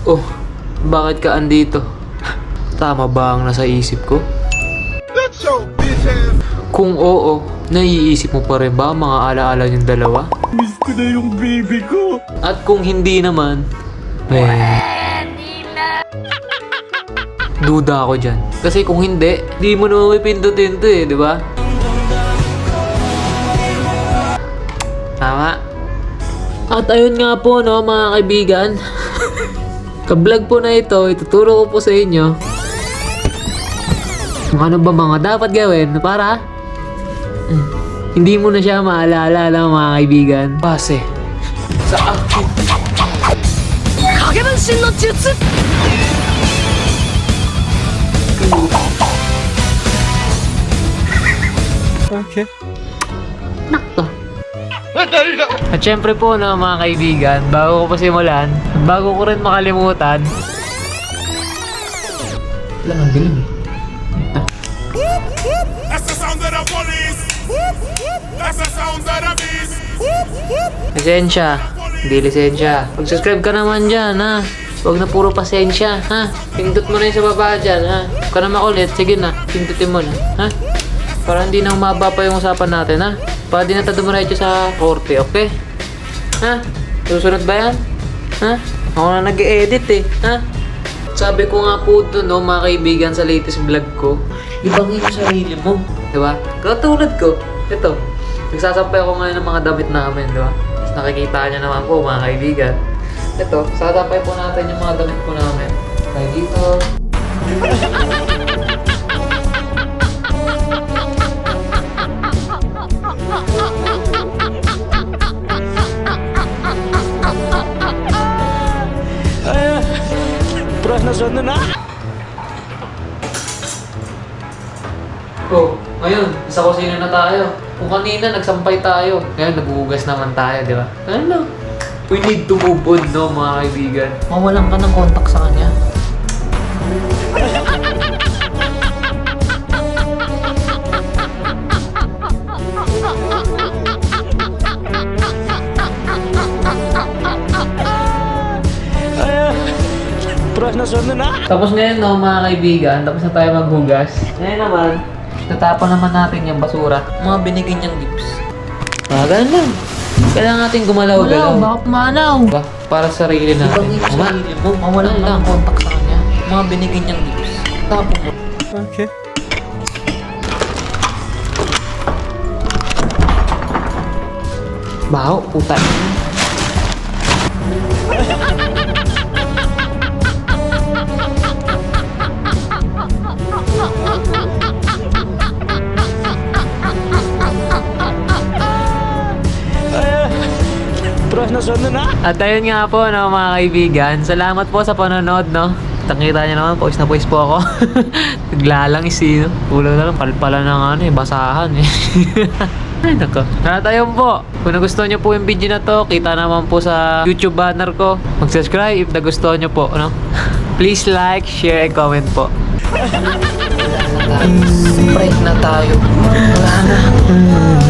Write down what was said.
Oh, bakit ka andito? Tama ba ang nasa isip ko? That's so bitches! Kung oo, naiisip mo pa rin ba ang mga alaala niyong dalawa? Miss ko na yung baby ko! At kung hindi naman, duda ako dyan. Kasi kung hindi, di mo naman may pindutin to di ba? Tama. At ayun nga po no mga kaibigan. Ka-vlog po na ito, ituturo ko po sa inyo kung ano ba mga dapat gawin para hindi mo na siya maalala lang mga kaibigan. Base sa akin. Kagebenshin no Jutsu! Okay. Nakto. At syempre po no mga kaibigan, bago ko pa simulan, bago ko rin makalimutan. Wala nang dilim That's the sound of the police! That's the sound of the beast! Lisensya. Hindi lisensya. Mag-subscribe ka naman dyan, ha? Huwag na puro pasensya, ha? Pindot mo na yung sa baba dyan, ha? Huwag ka na makulit. Sige na, pindutin mo na, ha? Para hindi na umaba pa yung usapan natin, ha? Para di na tayo dumiretso sa korte, okay? Ha? Susunod ba yan? Ha? Ako na nag-e-edit, ha? Sabi ko nga po doon, no, mga kaibigan, sa latest vlog ko, ibangin yung sarili mo, di ba? Katulad ko, ito, nagsasampay ako ngayon ng mga damit namin, di ba? Tapos nakikita niyo naman po, mga kaibigan. Ito, sasampay po natin yung mga damit po namin. Kaya dito. Oh, ngayon, sa kusina na tayo. Kung kanina nagsampay tayo, ngayon naghuhugas naman tayo, di ba? Ano? We need to move on, no, mga kaibigan. Mawalan ka ng contact sa kanya. Tapos ngayon, no, mga kaibigan, tapos na tayo maghugas. Ngayon naman, tatapon naman natin yung basura. Mga binigyan niyang gifts. Ganun lang. Kailangan natin gumalaw-galaw. Bakit manaw? Ba? Para sa sarili natin. Sarili mo. Mawalan lang contact sa kanya. Mga binigyan niyang gifts. Tapon mo. Okay. Baho, puta. At ayun nga po no mga kaibigan, salamat po sa panonood no. Nakita niyo naman, pawis na pawis po ako. Naglalangis no. Ulo na lang, palpala ng basahan Ay nako. At ayun po, kung nagustuhan niyo po yung video na to, kita naman po sa YouTube banner ko. Mag-subscribe if nagustuhan niyo po, no? Please like, share, and comment po. Break na tayo. Wala na.